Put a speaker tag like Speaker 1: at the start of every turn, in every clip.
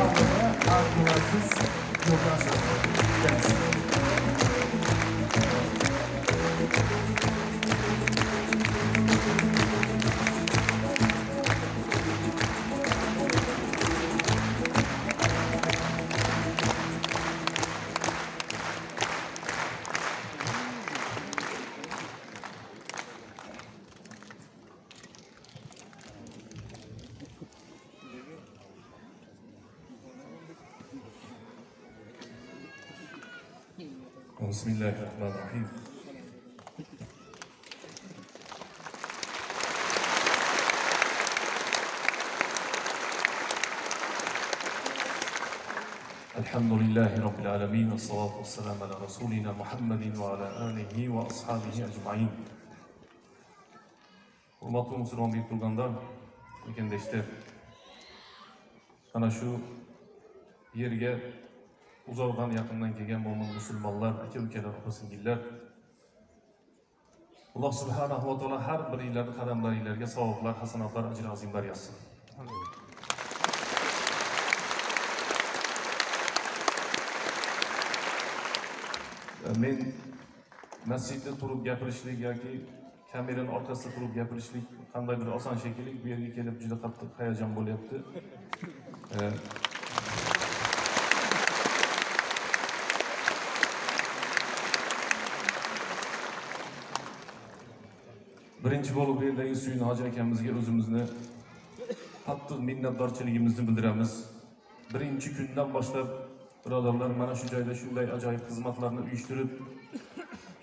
Speaker 1: Bağlı'ya Abdülaziz Yurdaşov gelsin.
Speaker 2: Bismillahirrahmanirrahim. Elhamdülillahi Rabbil alemin. Esselatu vesselamu ala Resulina Muhammedin ve ala alihi ve ashabihi ecma'in. Hurmatli musulmon deyip turganlar, ekendeşler, ana şu yerge uzakdan yakından kelgan mo'min musulmonlar, aka-ukalar, opa-singillar, Alloh subhanahu va taolo har biringlarning qadamlaringlarga savoblar, hasanatlar, ajr azimlar yazsin. Men masjidda turib gapirishlik yoki kameraning orqasida turib gapirishlik qandaydir oson shekilli, bu yerga kelib juda qattiq hayajon bo'lyapti. Birinchi bo'lib bu yerdagi Suyun hoji akamizga o'zimizni qattiq minnatdorchiligimizni bildiramiz. Birinchi kundan boshlab birodarlar mana shu joyda shunday ajoyib xizmatlarni uyushtirib,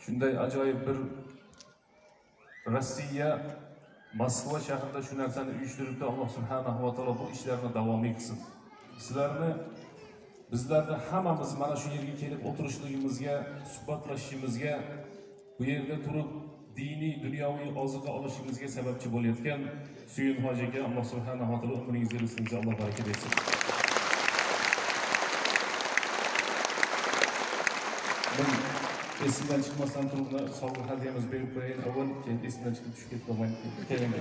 Speaker 2: shunday ajoyib bir Rossiya Moskva shahrida shu narsani uyushtiribdi. Alloh subhanahu va taolo bu ishlarni davomiy qilsin. Sizlarni, bizlarni hammamiz mana shu yerga kelib o'tirishligimizga, suhbatlashishimizga, bu yerda turib diniy, dunyoviy oziqa olishimizga sababchi bo'layotgan Suyun hoji aka, Alloh subhanahu va taolo umringizga, rizqingizga Alloh baraka bersin. Men esimdan chiqmasdan turib sovg'a hadyamiz berib qo'yayin, avval keyin esimdan chiqib tushib ketib qolmay keling.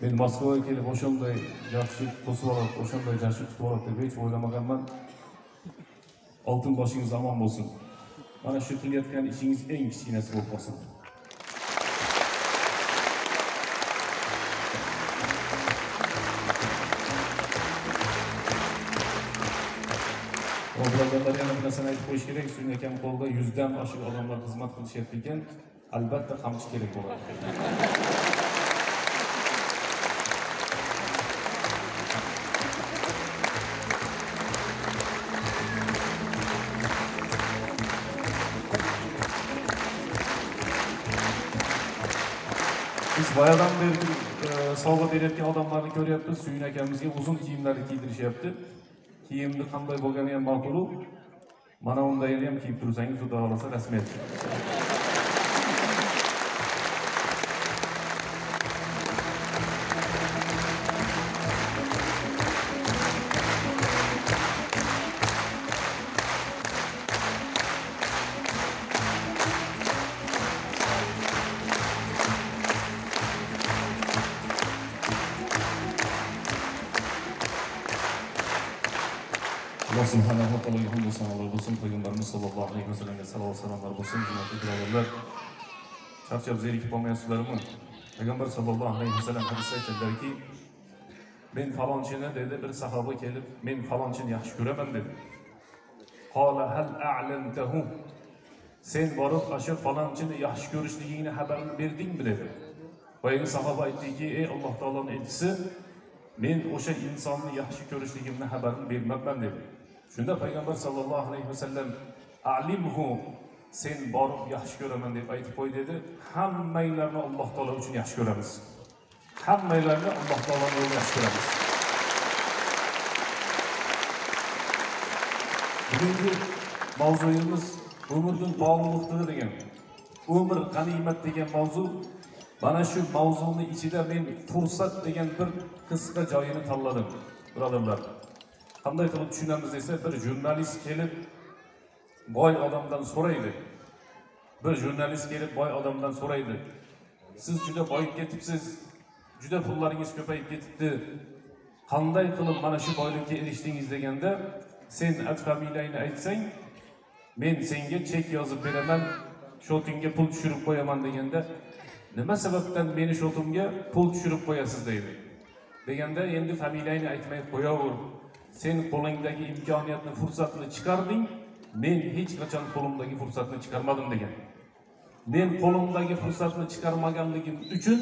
Speaker 2: Men Moskvaga kelib o'shanday yaxshi to'sib olib, o'shanday jashir tutib olib deb hech o'ylamaganman. Oltin boshingiz omon bo'lsin. Mana shu qilayotgan ishingiz eng kichkinasi bo'lib qolsin. Birodarlar, yana bir narsani aytib qo'yish kerak. Suyun akam qo'lida 100 dan oshiq odamlar xizmat qilishyapti ekan, albatta qamchi kerak bo'ladi. Biz bayadan beri sovg'a berayotgan odamlarni ko'ryapmiz. Suyun akamizga uzun kiyimlarni kiydirishyapti. Kiyimni qanday bo'lgani ham ma'qul. Mana undayini ham kiyib tursangiz, xudo xolasa rasmiyat. Allah subhanahu wa ta'ala hamd sanolar bo'lsin, payg'ambarimiz sollallohu alayhi vasallamga salovat salomlar bo'lsin. Hurmatli birodarlar, charchab zerikib qolmayapsizlarmi? Payg'ambar sollallohu alayhi vasallam hadisda aytadilarki, men falonchini dedi, bir sahoba kelib, men falonchini yaxshi ko'raman dedi. Qala hal a'lamtahu? Sen borib o'sha falonchini yaxshi ko'rishligingni xabarini berdingmi dedi. Boyagi sahoba aytdiki, ey Alloh taoloning elchisi, men o'sha insonni yaxshi ko'rishligimni xabarini bermabman dedi. Shunda payg'ambar sollallohu alayhi vasallam a'limhu, sen borib yaxshi ko'raman deb aytib qo'y dedi. Hammanglarni Alloh taolo uchun yaxshi ko'ramiz. Hammanglarni Alloh taoloning yo'lida yaxshi ko'ramiz. Bugungi mavzuyimiz umrning bog'liqligi degan. Umr g'animat degan mavzu. Mana shu mavzuning ichida men fursat degan bir qisqa joyini tanladim, birodarlar. Qanday qilib tushunamiz desa, bir jurnalist kelib boy odamdan so'raydi. Bir jurnalist kelib boy odamdan so'raydi. Siz juda boyib ketibsiz, juda pullaringiz ko'payib ketibdi. Qanday qilib mana shu boylikka erishdingiz deganda, sen familiyangni aytsang, men senga chek yozib beraman, shotingga pul tushirib qo'yaman deganda, nima sababdan meni shotimga pul tushirib qo'yasiz deydi. Deganda endi familiyangni aytmay qo'yaver. Sen qo'lingdagi imkoniyatni, fursatni chiqarding, men hech qachon qo'limdagi fursatni chiqarmadim degan. Men qo'limdagi fursatni chiqarmaganligim uchun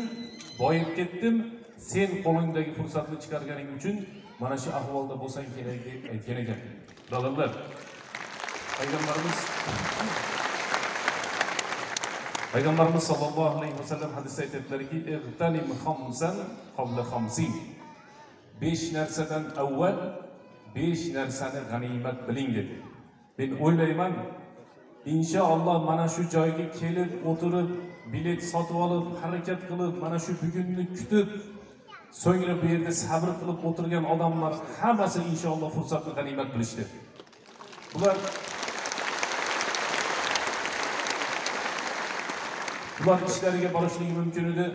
Speaker 2: boyib ketdim. Sen qo'lingdagi fursatni chiqarganing uchun mana shu ahvolda bo'lsang kerak deb aytgan ekan. Birodarlar, Payg'ambarimiz sollallohu alayhi vasallam hadisda aytadilarki, "Igtanim khamsan qabla khamsin." 5 narsadan avval 5 narsani g'animat biling dedi. Men o'ylayman, inshaalloh mana shu joyga kelib o'tirib, bilet sotib olib, harakat qilib, mana shu bugunni kutib, so'ngra bu yerda sabr qilib o'tirgan odamlar hammasi inshaalloh fursatni g'animat bilishdi. Ular ishlariga borishligi mumkin edi,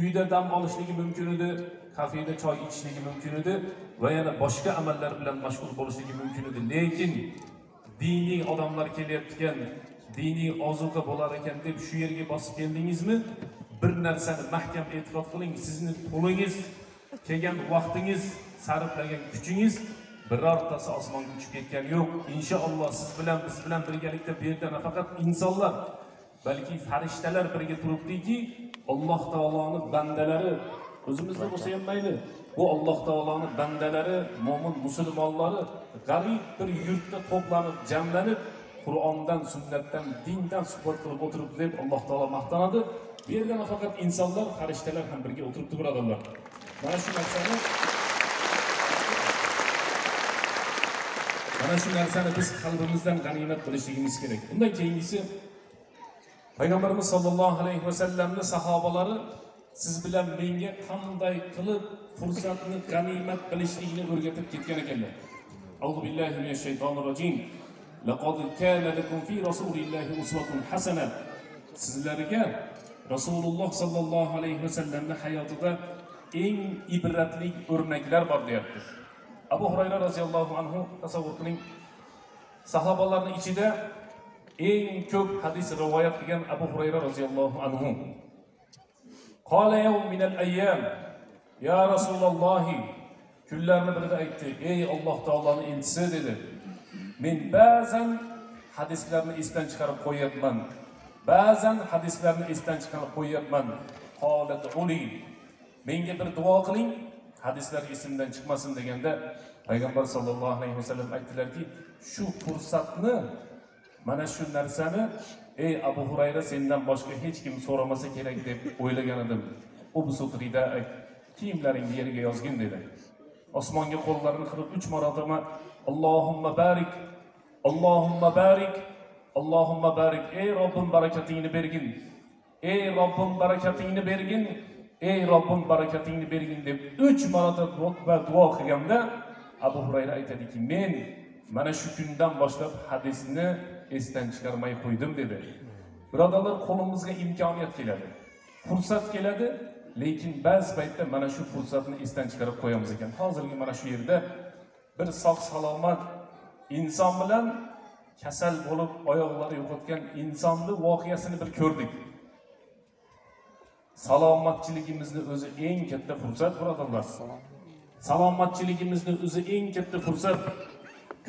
Speaker 2: uyda dam olishligi mumkin edi, kafeda choy ichishligi mumkin edi va yana boshqa amallar bilan mashg'ul bo'lishligi mumkin edi. Lekin diniy odamlar kelyaptikan, diniy ozuqa bo'lar ekan deb shu yerga bosib keldingizmi? Bir narsani mahkam e'tiqod qiling, sizning qo'lingiz, kelgan vaqtingiz, sarflagan kuchingiz birortasi osmonga uchib ketgani yo'q. Inshaalloh siz bilan, biz bilan birgalikda bu yerda nafaqat insonlar, balki farishtalar birga turibdiki, Alloh taoloning bandalari, o'zimizda bo'lsa ham mayli, bu Alloh taoloning bandalari, mo'min musulmonlari g'arib bir yurtda to'planib, jamlanib, Qur'ondan, sunnatdan, dindan suhbat qilib o'tiribdi deb Alloh taolo maqtanadi. Bu yerda nafaqat insonlar, farishtalar ham birga o'tiribdi, birodarlar. Mana shu narsani biz qalbimizdan g'animat bilishligimiz kerak. Undan keyingisi, Payg'ambarimiz sollallohu alayhi vasallamning sahobalari siz bilan menga qanday qilib fursatni g'animat bilishlikni o'rgatib ketgan ekanlar. Auzu billahi minash shaytonir rojim. Laqad kana lakum fi rasulillahi uswatun hasana. Sizlarga Rasululloh sollallohu alayhi vasallamning hayotida eng ibratli o'rnaklar bor deyapti. Abu Hurayra roziyallohu anhu, tasavvur qiling, sahobalarning ichida eng ko'p hadis rivoyat qilgan Abu Hurayra roziyallohu anhu. Qala yawm min al-ayyam, ya Rasululloh, kunlarni birida aytdi, ey Alloh taoloning elchisi dedi. Men ba'zan hadislarni esdan chiqarib qo'yapman. Ba'zan hadislarni esdan chiqarib qo'yapman. Qolat uli, menga bir duo qiling, hadislar esimdan chiqmasin deganda Payg'ambar sollallohu alayhi vasallam aytdilarki, shu fursatni, mana shu narsani ey Abu Hurayra sendan boshqa hech kim so'ramasa kerak deb o'ylagan edim. Ubsut ridaak, kiyimlaringni yerga yozgin dedi. Osmonga qo'llarini qilib 3 marotaba Allohumma barik, Allohumma barik, Allohumma barik, ey Robbim barakatingni bergin. Ey Robbim barakatingni bergin. Ey Robbim barakatingni bergin deb 3 marotaba duo qilganda Abu Hurayra aytadiki, men mana shu kundan boshlab hadisni esdan chiqarmay qo'ydim dedi. Birodarlar, qo'limizga imkoniyat keladi, fursat keladi, lekin ba'zi paytda mana shu fursatni esdan chiqarib qo'yamiz ekan. Hozirgi mana shu yerda bir sog' salomat inson bilan kasal bo'lib oyoqlari yo'qotgan insonni voqeasini bir ko'rdik. Salomatchiligimizni o'zi eng katta fursat, birodarlar. Salomatchiligimizni o'zi eng katta fursat.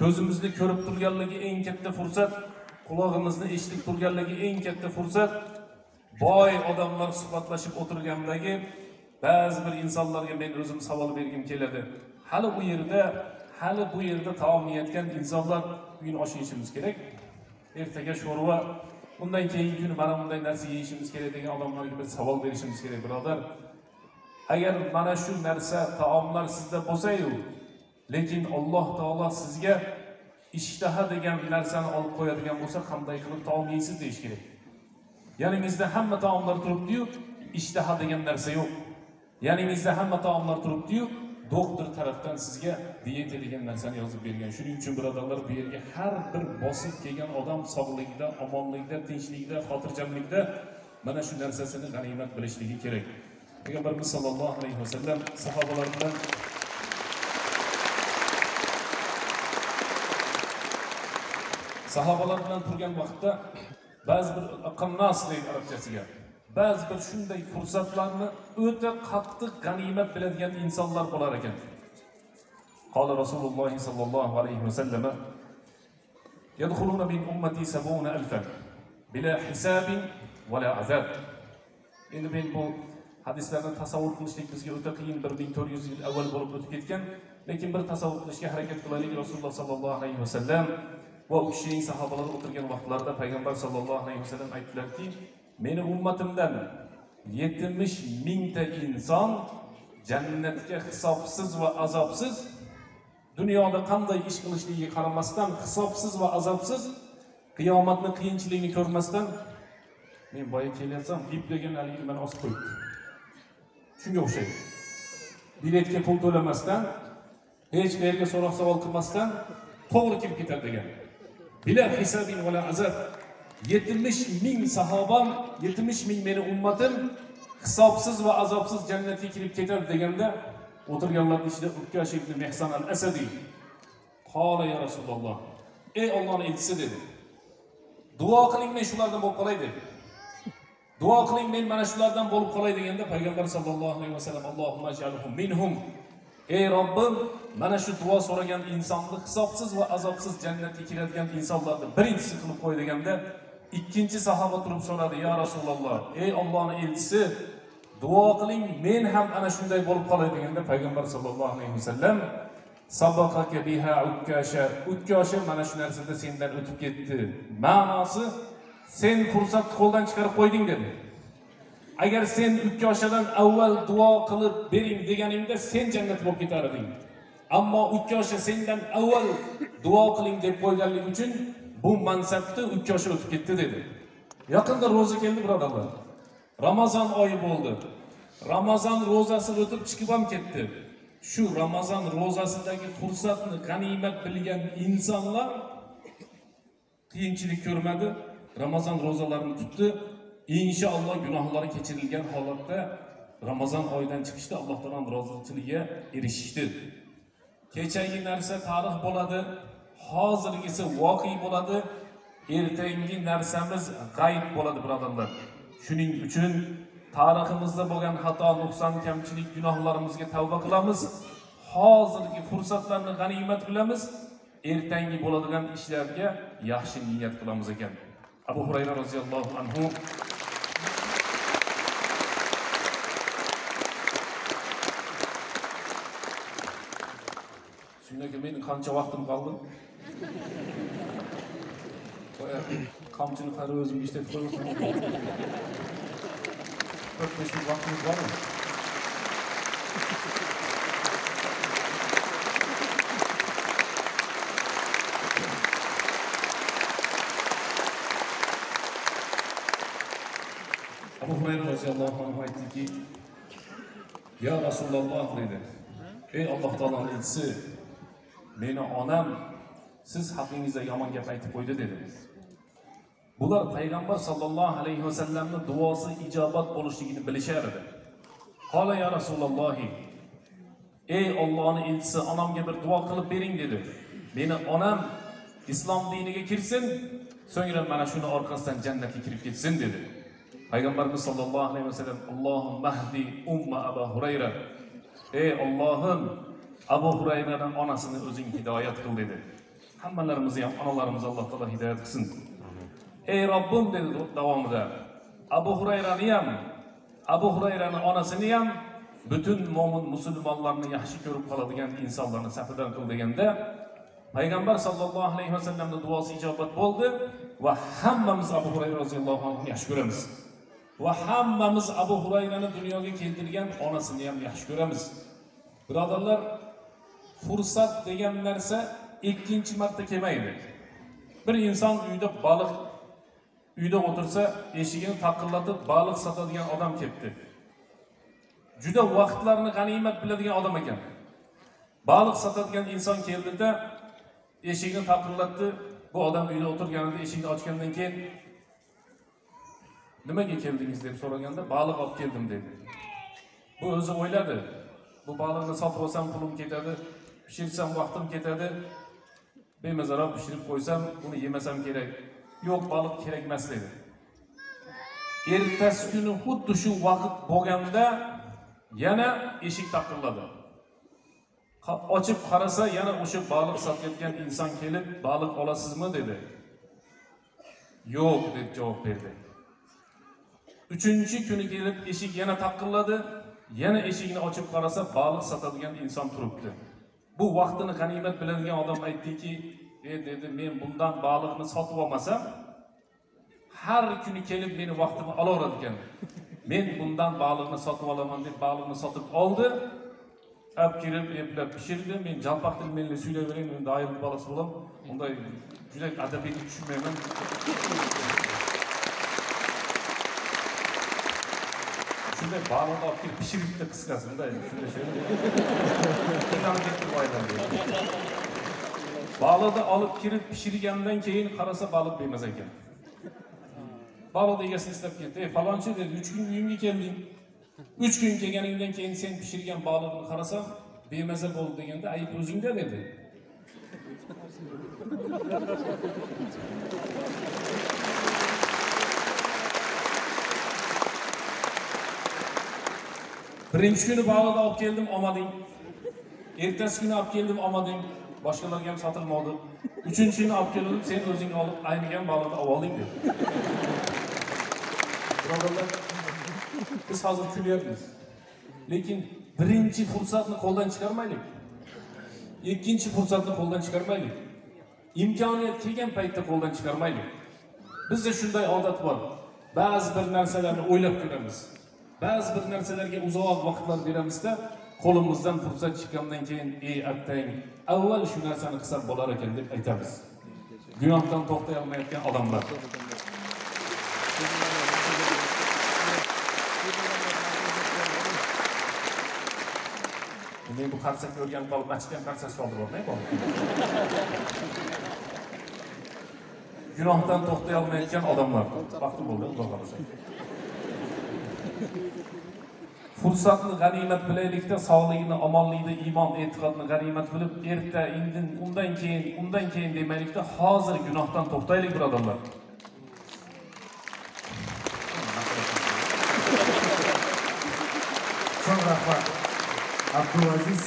Speaker 2: Ko'zimizni ko'rib turganligi eng katta fursat. Quloqimizni eshitib turganligi eng katta fursat. Boy odamlar suhbatlashib o'tirgandagi ba'zi bir insonlarga men o'zim savol bergim keladi. Hali bu yerda taom yeyotgan insonlar bugun osh yeyishimiz kerak. Ertaga sho'rva, bundan keyingi kun mana bunday narsa yeyishimiz kerak degan odamlarga bir savol berishimiz kerak, birodar. Agar mana shu narsa taomlar sizda bo'lsa-yu, lekin Alloh taolo sizga ishtaha degan narsani olib qo'yadigan bo'lsa, qanday qilib taom yeysiz deyish kerak. Yaningizda hamma taomlar turibdi-yu, ishtaha degan narsa yo'q. Yaningizda hamma taomlar turibdi-yu, doktor tarafdan sizga diyeta degan narsani yozib bergan. Shuning uchun birodarlar, bu yerga har bir bosib kelgan odam sog'ligida, omonligida, tinchligida, xotirjamlikda mana shu narsasini g'animat bilishligi kerak. Payg'ambarimiz sollallohu alayhi vasallam sahobalar bilan turgan vaqtda ba'zi bir qannas deydi arabchasiga. Ba'zi bir shunday fursatlarni o'ta qattiq g'animat biladigan insonlar bo'lar ekan. Qala Rasululloh sallallohu alayhi vasallam: "Yadkhuluna min ummati 70,000 bila hisabin va la azab." Endi men bu hadislarni tasavvur qilishlik bizga o'ta qiyin, 1400 yil avval bo'lib o'tib ketgan, lekin bir tasavvur qilishga harakat qilaylik. Rasululloh sallallohu alayhi vasallam va u kishining sahobalari o'tirgan vaqtlarida payg'ambar sallallohu alayhi vasallam aytdilarki, meni ummatimdan 70 mingta inson jannatga hisobsiz va azobsiz, dunyoda qanday ish qilishligiga qaramasdan hisobsiz va azobsiz, qiyomatning qiyinchiligini ko'rmasdan, men boya kelyapsam, iplagan aligini meni osib qo'yibdi. Shunga o'xshaydi. Biletga pul to'lamasdan, hech qayerga so'roq savol qilmasdan to'g'ri kirib ketadi degan. Bila hisabin va la azab. 70 ming sahobam, 70 ming meni ummatim hisobsiz va azobsiz jannatga kirib ketadi deganda, o'tirganlarning ichida Ukkash ibn Mihsan al-Asadi qola ya Rasululloh, ey Allohning elchisi dedi. Duo qiling, men shulardan bo'lib qolay dedi. Duo qiling, men mana shulardan bo'lib qolay deganda payg'ambar sallallohu alayhi vasallam Allohumma ij'alhum minhum. Ey Robbim, mana shu duo so'ragan insonni hisobsiz va azobsiz jannatga kiradigan insonlarni birinchisi qilib qo'y deganda, ikkinchi sahoba turib so'radi: "Ya Rasululloh, ey Allohning elchisi, duo qiling, men ham ana shunday bo'lib qolay" deganda payg'ambar sallallohu alayhi vasallam sabaqaka biha Ukkasha, Ukkasha mana shu narsada sendan o'tib ketdi. Ma'nosi, sen fursatni qo'ldan chiqarib qo'yding dedi. Agar sen Ukkashadan avval duo qilib bering deganingda sen jannat bo'lib ketar eding. Ammo Ukkasha sendan avval duo qiling deb qo'yganligi uchun bu mansabni Ukkasha o'tib ketdi dedi. Yaqinda ro'za keldi birodarlar. Ramazon oyi bo'ldi. Ramazon ro'zasi o'tib chiqib ham ketdi. Shu Ramazon ro'zasidagi fursatni g'animat bilgan insonlar qiyinchilik ko'rmadi. Ramazon ro'zalarini tutdi. İnşallah gunohlari kechirilgan holatda Ramazon oyidan chiqishda Alloh taoloning roziligiga erishishdi. Kechagi narsa tarix bo'ladi, hozirgisi voqea bo'ladi, ertangi narsamiz g'ayb bo'ladi birodarlar. Shuning uchun tariximizda bo'lgan xato, nuqson, kamchilik, gunohlarimizga tavba qilamiz. Hozirgi fursatlarni g'animat bilamiz. Ertangi bo'ladigan ishlarga yaxshi niyat qilamiz ekan. Abu Hurayra roziyallohu anhu shunga men qancha vaqtim qoldi? Qamchini qari o'zimga ishlatib qo'yaman. 4-5 yil vaqtimiz bormi? Abu Hurayra roziyallohu anhu aytdiki, "Ya Rasululloh" dedi. "Ey Alloh taoloning elchisi, meni onam siz haqingizda yomon gap aytib qo'ydi" dedi. Bular payg'ambar sallallohu alayhi vasallamning duosi ijobat bo'lishligini bilishar edi. "Qola ya Rasululloh, ey Allohning elchisi, onamga bir duo qilib bering" dedi. "Meni onam islom diniga kirsin, so'ngra mana shuni orqasidan jannatga kirib ketsin dedi. Payg'ambarimiz sollallohu alayhi vasallam Allohumma hdi umma Abu Hurayra. Ey Allohim, Abu Hurayraning onasini o'zing hidoyat qil dedi. Hammalarimizni ham onalarimizni Alloh taolo hidoyat qilsin. Ey Robbim dedi davomida. Abu Hurayrani ham, Abu Hurayraning onasini ham bütün mo'min musulmonlarni yaxshi ko'rib qoladigan insonlarning safidan qil deganda Payg'ambar sallallohu alayhi vasallamning duosi ijobat bo'ldi va hammamiz Abu Hurayra roziyallohu anhu yaxshi ko'ramiz. Va hammamiz Abu Hurayrani dunyoga keltirgan onasini ham yaxshi ko'ramiz. Birodarlar, fursat degan narsa ikkinchi marta kelmaydi. Bir inson uyda o'tirsa, eshigini taqillatib baliq sotadigan odam kelibdi. Juda vaqtlarni g'animat biladigan odam ekan. Baliq sotadigan inson keldida eshikni taqillatdi. Bu odam uyda o'tirganida eshikni ochgandan keyin nimaga keldingiz deb so'raganda baliq olib keldim dedi. Bu o'zi o'yladi. Bu baliqni sotib olsam pulim ketadi, pishirsam vaqtim ketadi. Bemazaroq pishirib qo'ysam, uni yemasam kerak. Yo'q, baliq kerak emas dedi. Ertasi kuni xuddi shu vaqt bo'lganda yana eshik taqilladi. Ochib qarasa, yana o'sha baliq sotayotgan inson kelib, "Baliq olasizmi?" dedi. "Yo'q" deb javob berdi. Uchinchi kuni kelib eshik yana taqilladi. Yana eshikni ochib qarasa, baliq sotadigan inson turibdi. Bu vaqtini g'animat biladigan odam aytdiki, dedi, "Men bundan baliqni sotib olmasam, har kuni kelib meni vaqtimni olaveradi ekan. Men bundan baliqni sotib olaman" deb baliqni sotib oldi. Olib kelib, eplab pishirdi. Men jalpoq tilmenli suylayvering, men doimli bolasi bo'lam. Unday juda adabiyga tushunmayman. Shunday baliqni olib kelib pishiribdi qisqasida, shunday şey. Baliqni olib kirib pishirgandan keyin qarasa baliq bemaza ekan. Baliq egasini istab ketdi. "Ey falonchi" dedi, "3 kun uyimga kelding. 3 kun kelganingdan keyin sen pishirgan baliqni qarasam bemaza bo'ldi" deganda, "Ayb o'zingda" dedi. Birinchi kuni baliqni olib keldim, olmading. Ertasi kuni olib keldim, olmading. Boshqalarga ham sotilmadi. Uchinchini olib keldim, sen o'zing olib aynigan baliqni olib olding dedi. Birodarlar, biz hozir kulyapmiz. Lekin birinchi fursatni qo'ldan chiqarmaylik. Ikkinchi fursatni qo'ldan chiqarmaylik. Imkoniyat kelgan paytda qo'ldan chiqarmaylik. Bizda shunday odat bor. Ba'zi bir narsalarni o'ylab ko'ramiz. Ba'zi bir narsalarga uzoq vaqtlar beramizda, qo'limizdan fursat chiqqandan keyin, "Ey attang, avval shu narsani qilsam bo'lar ekan" deb aytamiz. Gunohdan to'xtay olmayotgan odamlar. Men bu qarsakni o'rganib qolib, achgan qarsak soldirib olmayman. Gunohdan to'xtay olmayotgan odamlar. Vaqti bo'ldi, Xudo xolasa. Fursatni g'animat bilaylikda, sog'lig'ini, omonlikni, iymon, e'tiqodni g'animat bilib, erta, indin, undan keyin demaylikda, hozir gunohdan to'xtaylik, birodarlar.
Speaker 1: Çok rahmat. Abdulaziz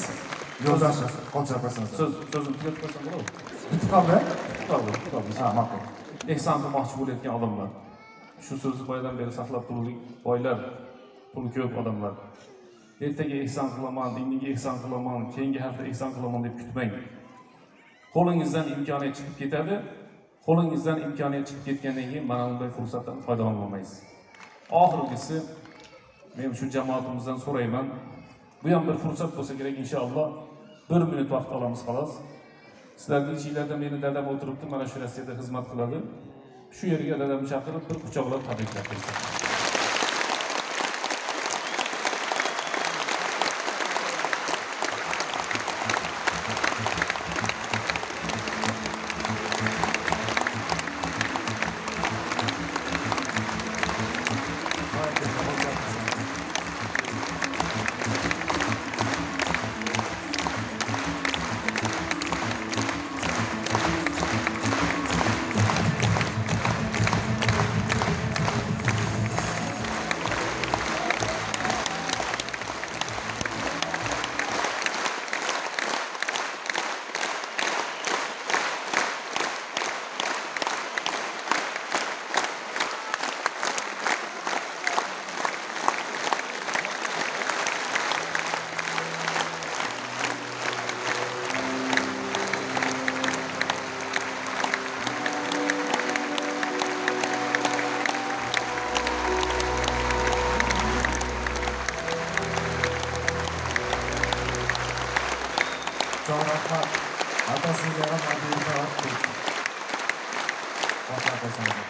Speaker 1: Yo'ldoshev, qo'shilasiz.
Speaker 2: So'zim tugatib qo'ysam bo'ladimi?
Speaker 1: Bitib qoldi?
Speaker 2: Bitib qoldi.
Speaker 1: Ha, ma'qul.
Speaker 2: Ehson qilmoqchi bo'layotgan odamlar. Shu so'zni boyadan beri saqlab turuvdik. Boylar, puli ko'p odamlar. Ertaga ehson qilaman, dinga ehson qilaman, keyingi hafta ehson qilaman deb kutmang. Qo'lingizdan imkoniyat chiqib ketadi. Qo'lingizdan imkoniyat chiqib ketgandan keyin mana bunday fursatdan foydalana olmaysiz. Oxirgisi men shu jamoatimizdan so'rayman. Bu ham bir fursat bo'lsa kerak inshaalloh. 1 minut vaqt olamiz xolos. Sizlarning ichingizda meni dadam o'tiribdi, mana shu Rossiyada xizmat qiladi. Shu yerga dadamni chaqirib bir quchoqlab tabriklab qo'ysak.
Speaker 1: Rahmat. Otasiga ham Abdulga rahmat. Rahmat.